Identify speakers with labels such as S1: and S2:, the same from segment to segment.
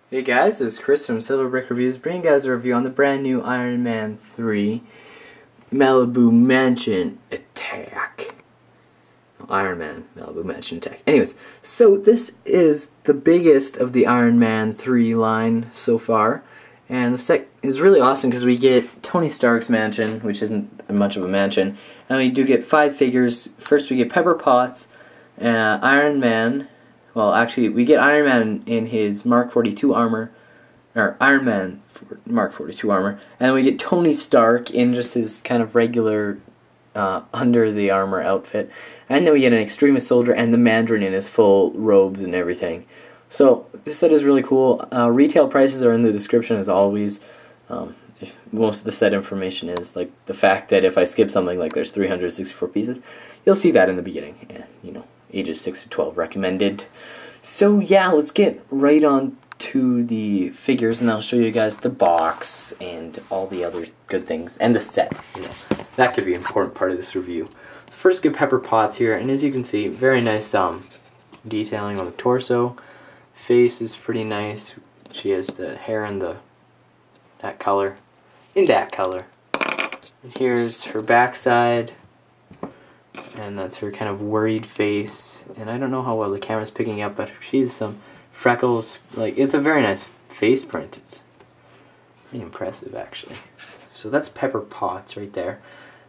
S1: Hey guys, this is Kris from Silver Brick Reviews, bringing you guys a review on the brand new Iron Man 3 Malibu Mansion Attack. Iron Man, Malibu Mansion Attack. Anyways, so this is the biggest of the Iron Man 3 line so far, and the set is really awesome because we get Tony Stark's mansion, which isn't much of a mansion, and we do get 5 figures. First we get Pepper Potts, Iron Man. Well, actually, we get Iron Man in his Mark 42 armor, or Iron Man Mark 42 armor, and we get Tony Stark in just his kind of regular under the armor outfit, and then we get an Extremis soldier and the Mandarin in his full robes and everything. So this set is really cool. Retail prices are in the description as always. Most of the set information is like the fact that if I skip something like there's 364 pieces, you'll see that in the beginning. And, you know, ages 6 to 12 recommended. So yeah, let's get right on to the figures, and I'll show you guys the box and all the other good things, and the set. You know, that could be an important part of this review. So first, get Pepper Potts here, and as you can see, very nice detailing on the torso. Face is pretty nice. She has the hair in that color. And here's her backside. And that's her kind of worried face, and I don't know how well the camera's picking up, but she's some freckles. Like, it's a very nice face print. It's pretty impressive, actually. So that's Pepper Potts right there,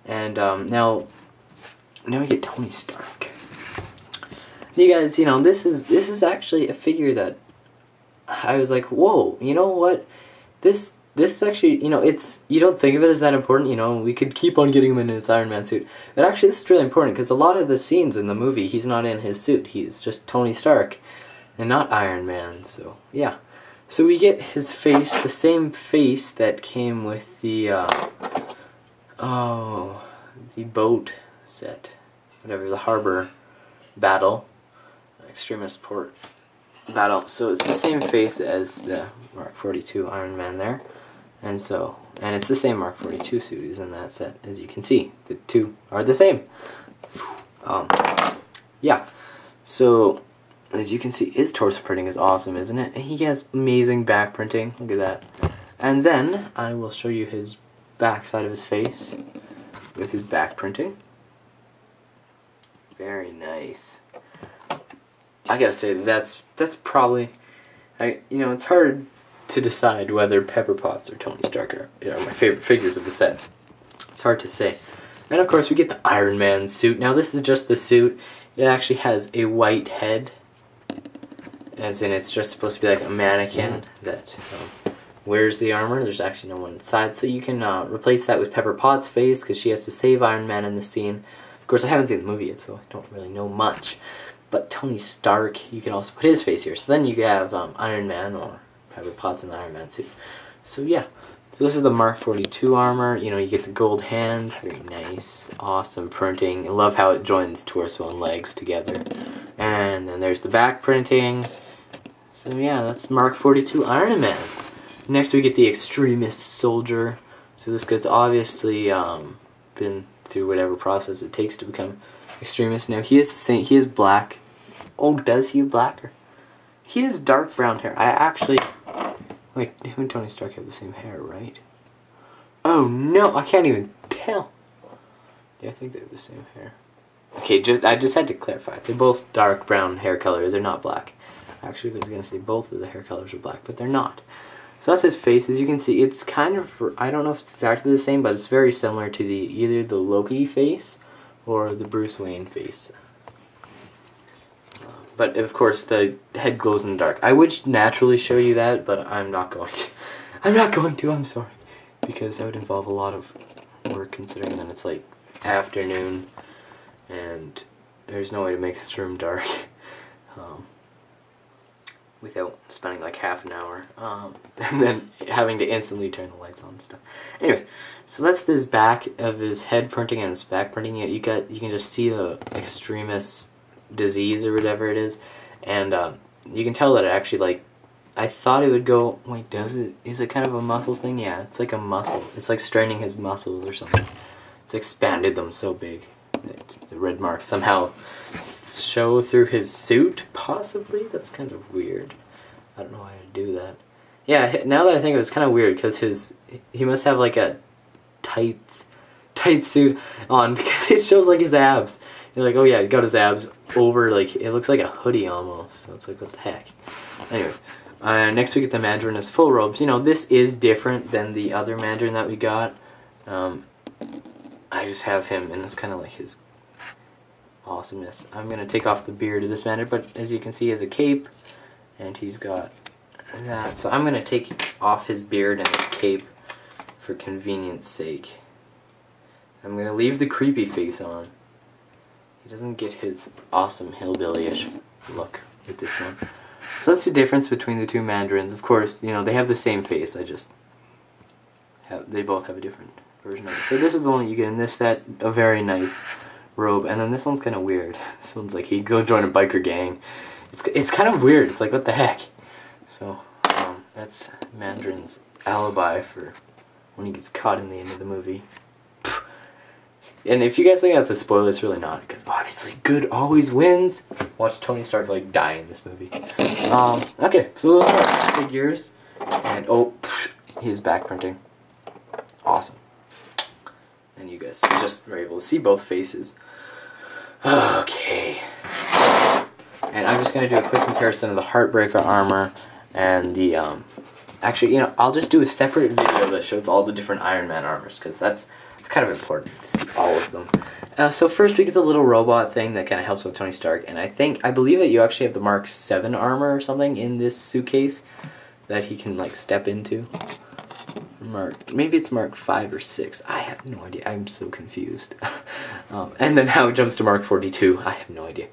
S1: and now we get Tony Stark. You guys, you know, this is actually a figure that I was like, whoa, you know what? This is actually, you know, you don't think of it as that important, you know, we could keep on getting him in his Iron Man suit. But actually this is really important because a lot of the scenes in the movie, he's not in his suit, he's just Tony Stark and not Iron Man, so yeah. So we get his face, the same face that came with the boat set, whatever, the harbor battle, Extremis port battle. So it's the same face as the Mark 42 Iron Man there. And it's the same Mark 42 suit is in that set, as you can see. The two are the same. Yeah. So, as you can see, his torso printing is awesome, isn't it? And he has amazing back printing. Look at that. And then, I will show you his back side of his face with his back printing. Very nice. I gotta say, that's probably, you know, it's hard to decide whether Pepper Potts or Tony Stark are my favorite figures of the set. It's hard to say. And of course we get the Iron Man suit. Now this is just the suit. It actually has a white head, as in it's just supposed to be like a mannequin that wears the armor. There's actually no one inside, so you can replace that with Pepper Potts' face because she has to save Iron Man in the scene. Of course I haven't seen the movie yet, so I don't really know much. But Tony Stark, you can also put his face here. So then you have Iron Man or Pepper Potts in the Iron Man suit. So yeah, so this is the Mark 42 armor. You know, you get the gold hands, very nice, awesome printing. I love how it joins torso and legs together. And then there's the back printing. So yeah, that's Mark 42 Iron Man. Next we get the Extremis soldier. So this guy's obviously been through whatever process it takes to become Extremis. Now he is the same. He is black. Oh, does he have black? He has dark brown hair. I actually. Wait, him and Tony Stark have the same hair, right? Oh no, I can't even tell. Yeah, I think they have the same hair. Okay, I just had to clarify. They're both dark brown hair color. They're not black. Actually, I was gonna say both of the hair colors are black, but they're not. So that's his face. As you can see, it's kind of, I don't know if it's exactly the same, but it's very similar to either the Loki face or the Bruce Wayne face. But of course the head glows in the dark. I would naturally show you that, but I'm not going to. I'm not going to, I'm sorry. Because that would involve a lot of work, considering that it's like afternoon and there's no way to make this room dark without spending like half an hour and then having to instantly turn the lights on and stuff. Anyways, so that's this back of his head printing and his back printing. You can just see the Extremis disease or whatever it is, and you can tell that it actually, like, I thought it would go, wait, is it kind of a muscle thing? Yeah, it's like a muscle. It's like straining his muscles or something. It's expanded them so big that the red marks somehow show through his suit, possibly? That's kind of weird. I don't know why I do that. Yeah, now that I think of it, it's kind of weird because he must have like a tight suit on because it shows like his abs. You're like, oh yeah, he got his abs over, like, it looks like a hoodie almost. So it's like, what the heck. Anyways, next we get the Mandarin as full robes. You know, this is different than the other Mandarin that we got. I just have him, and it's kind of like his awesomeness. I'm going to take off the beard of this Mandarin, but as you can see, he has a cape, and he's got that. So I'm going to take off his beard and his cape for convenience sake. I'm going to leave the creepy face on. He doesn't get his awesome hillbilly-ish look with this one. So that's the difference between the two Mandarins. Of course, you know, they have the same face. They both have a different version of it. So this is the one that you get in this set. A very nice robe. And then this one's kind of weird. This one's like he'd go join a biker gang. It's kind of weird. It's like, what the heck? So that's Mandarin's alibi for when he gets caught in the end of the movie. And if you guys think that's a spoiler, it's really not, because obviously good always wins. Watch Tony Stark like die in this movie. Okay, so those are figures, and oh, he's back printing. Awesome. And you guys just were able to see both faces. Okay. And I'm just gonna do a quick comparison of the Heartbreaker armor and the Actually, you know, I'll just do a separate video that shows all the different Iron Man armors, because that's kind of important to see all of them. So first we get the little robot thing that kind of helps with Tony Stark, and I believe that you actually have the Mark 7 armor or something in this suitcase that he can like step into. Maybe it's Mark 5 or 6. I have no idea. I'm so confused. And then how it jumps to Mark 42, I have no idea.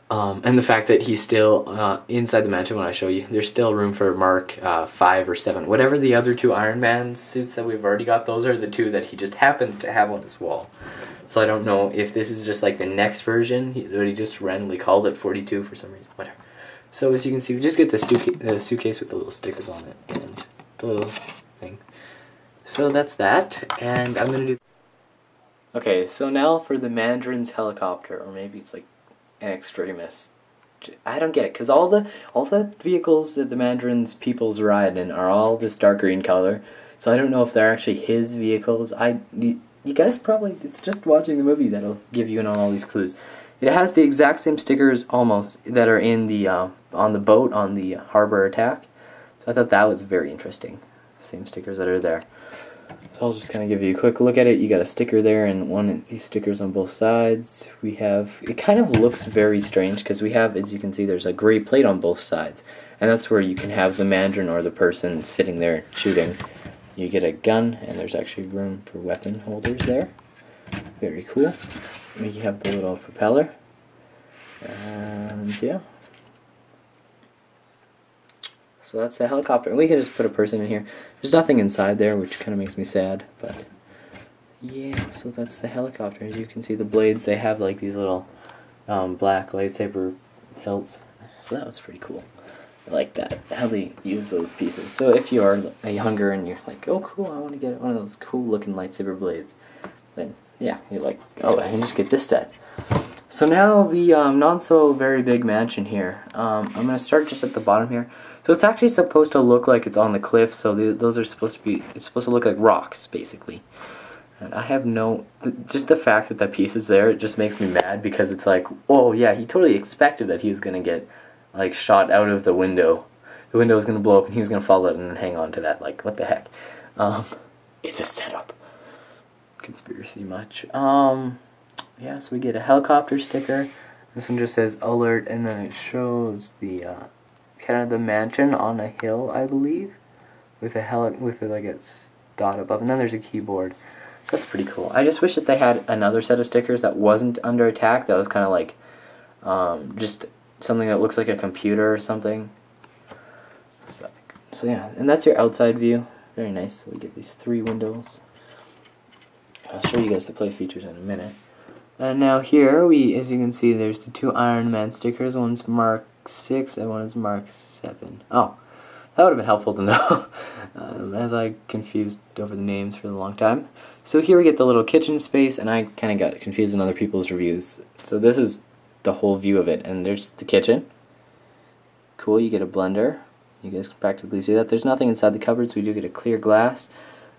S1: And the fact that he's still inside the mansion when I show you, there's still room for Mark 5 or 7. Whatever the other two Iron Man suits that we've already got, those are the two that he just happens to have on his wall. So I don't know if this is just like the next version, he just randomly called it 42 for some reason, whatever. So as you can see, we just get the suitcase with the little stickers on it and the little thing. So that's that, and I'm going to do... Okay, so now for the Mandarin's helicopter, or maybe it's like an Extremis. I don't get it, because all the vehicles that the Mandarin's peoples ride in are all this dark green color, so I don't know if they're actually his vehicles. You guys probably, it's just watching the movie that'll give you all these clues. It has the exact same stickers, almost, that are in the, on the boat, on the harbor attack, so I thought that was very interesting. Same stickers that are there. So I'll just kind of give you a quick look at it. You got a sticker there and one of these stickers on both sides. We have, it kind of looks very strange because we have, as you can see, there's a gray plate on both sides. And that's where you can have the Mandarin or the person sitting there shooting. You get a gun and there's actually room for weapon holders there. Very cool. We have the little propeller. And yeah. So that's the helicopter. We can just put a person in here. There's nothing inside there, which kind of makes me sad, but yeah, so that's the helicopter. As you can see, the blades, they have like these little black lightsaber hilts. So that was pretty cool. I like that, how they use those pieces. So if you are younger and you're like, oh cool, I want to get one of those cool looking lightsaber blades, then yeah, you're like, oh, I can just get this set. So now the not so very big mansion here. I'm going to start just at the bottom here. So it's actually supposed to look like it's on the cliff, so those are supposed to be, it's supposed to look like rocks, basically. And I have just the fact that piece is there, it just makes me mad, because it's like, oh yeah, he totally expected that he was going to get, like, shot out of the window. The window was going to blow up and he was going to fall out and then hang on to that, like, what the heck. It's a setup. Conspiracy much. Yeah, so we get a helicopter sticker. This one just says alert, and then it shows the kind of the mansion on a hill, I believe, with like a dot above, and then there's a keyboard. That's pretty cool. I just wish that they had another set of stickers that wasn't under attack, that was kind of like just something that looks like a computer or something. So yeah, and that's your outside view. Very nice. So we get these 3 windows. I'll show you guys the play features in a minute. And now here, as you can see, there's the 2 Iron Man stickers. One's Mark 6 and one is Mark 7. Oh, that would have been helpful to know, as I confused over the names for a long time. So here we get the little kitchen space, and I kind of got confused in other people's reviews. So this is the whole view of it, and there's the kitchen. Cool, you get a blender. You guys can practically see that. There's nothing inside the cupboard, so we do get a clear glass.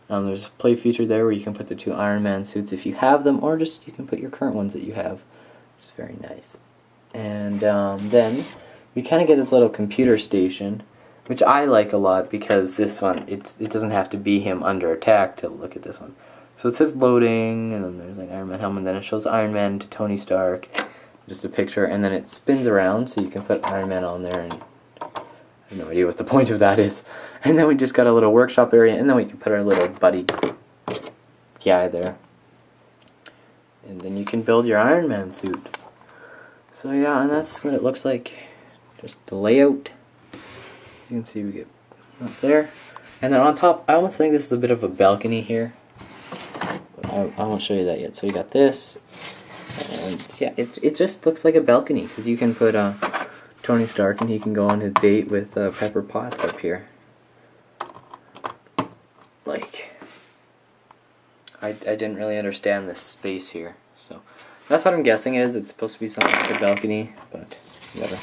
S1: There's a play feature there where you can put the 2 Iron Man suits if you have them, or just you can put your current ones that you have, which is very nice. And then we kind of get this little computer station, which I like a lot because this one, it doesn't have to be him under attack to look at this one. So it says loading, and then there's like Iron Man helmet, and then it shows Iron Man to Tony Stark, just a picture, and then it spins around so you can put Iron Man on there, and I have no idea what the point of that is. And then we just got a little workshop area, and then we can put our little buddy guy there. And then you can build your Iron Man suit. So yeah, and that's what it looks like. Just the layout. You can see we get up there. And then on top, I almost think this is a bit of a balcony here. But I won't show you that yet. So you got this. And yeah, it just looks like a balcony, because you can put Tony Stark, and he can go on his date with Pepper Potts up here. Like, I didn't really understand this space here, so that's what I'm guessing it is. It's supposed to be something like a balcony, but whatever.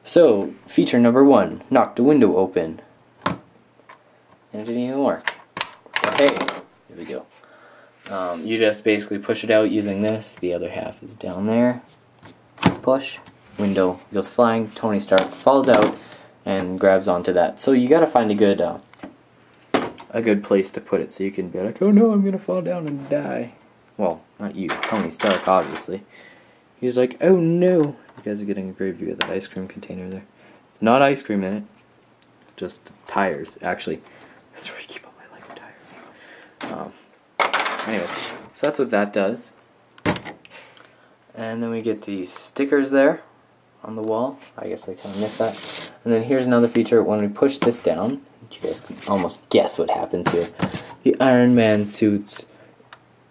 S1: So, feature number 1, knock the window open. And it didn't even work. Okay, here we go. You just basically push it out using this. The other half is down there. Push. Window goes flying. Tony Stark falls out and grabs onto that. So you gotta find a good place to put it, so you can be like, oh no, I'm gonna fall down and die. Well, not you, Tony Stark, obviously. He's like, oh no. You guys are getting a great view of that ice cream container there. It's not ice cream in it, just tires. Actually, that's where I keep all my Lego tires. Anyways, so that's what that does. And then we get these stickers there on the wall. I guess I kind of missed that. And then here's another feature. When we push this down, you guys can almost guess what happens here. The Iron Man suits.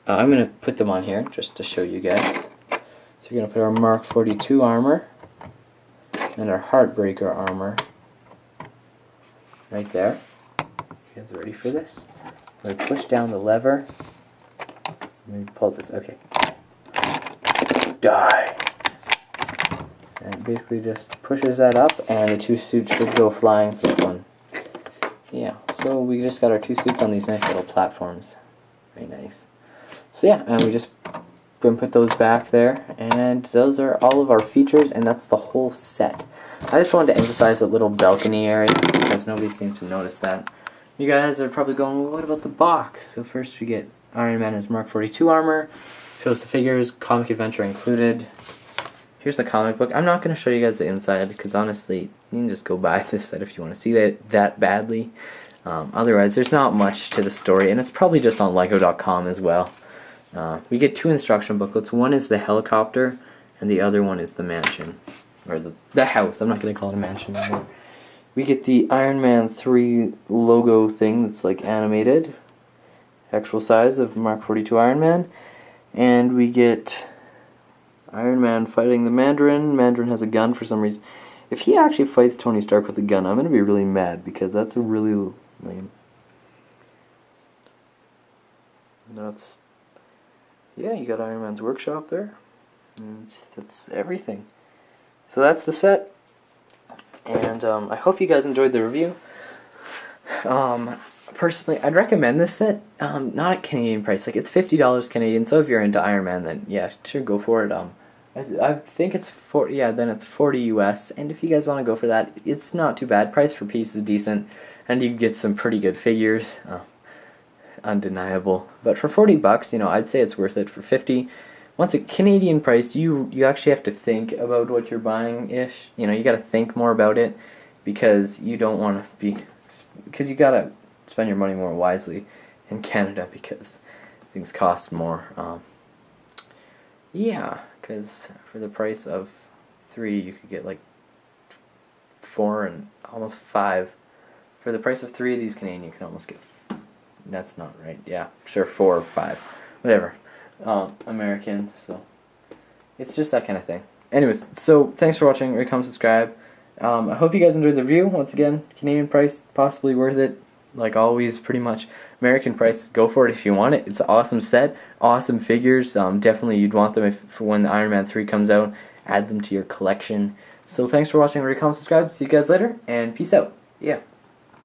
S1: I'm going to put them on here just to show you guys. So we're going to put our Mark 42 armor and our Heartbreaker armor right there. You guys ready for this? We push down the lever. Let me pull this. Okay. Die. And it basically just pushes that up, and the 2 suits should go flying. So this one. Yeah. So we just got our 2 suits on these nice little platforms. Very nice. So yeah, and we just going to put those back there, and those are all of our features, and that's the whole set. I just wanted to emphasize that little balcony area because nobody seems to notice that. You guys are probably going, well, what about the box? So first we get Iron Man as Mark 42 armor, shows the figures, comic adventure included. Here's the comic book. I'm not going to show you guys the inside because honestly, you can just go buy this set if you want to see that badly. Otherwise, there's not much to the story, and it's probably just on Lego.com as well. We get 2 instruction booklets. One is the helicopter, and the other one is the mansion, or the house. I'm not going to call it a mansion anymore. We get the Iron Man 3 logo thing that's like animated, actual size of Mark 42 Iron Man, and we get Iron Man fighting the Mandarin. Mandarin has a gun for some reason. If he actually fights Tony Stark with a gun, I'm going to be really mad because that's a really lame. That's, yeah, you got Iron Man's workshop there, and that's everything. So that's the set. And I hope you guys enjoyed the review. Personally, I'd recommend this set. Not at Canadian price. Like, it's $50 Canadian. So if you're into Iron Man, then yeah, sure, go for it. I think it's 40. Yeah, then it's 40 US. And if you guys want to go for that, it's not too bad. Price per piece is decent, and you get some pretty good figures. Undeniable. But for 40 bucks, you know, I'd say it's worth it. For 50. Once at Canadian price, you actually have to think about what you're buying-ish. You know, you got to think more about it because you don't want to be... Because you got to spend your money more wisely in Canada because things cost more. Yeah, because for the price of 3, you could get like 4 and almost 5. For the price of 3 of these Canadian, you can almost get... That's not right. Yeah, sure, 4 or 5. Whatever. American, so it's just that kind of thing. Anyways, so thanks for watching. Rate, comment, subscribe. I hope you guys enjoyed the review. Once again, Canadian price, possibly worth it. Like always, pretty much. American price, go for it if you want it. It's an awesome set, awesome figures. Definitely you'd want them for when Iron Man 3 comes out. Add them to your collection. So thanks for watching. Rate, comment, subscribe. See you guys later, and peace out. Yeah.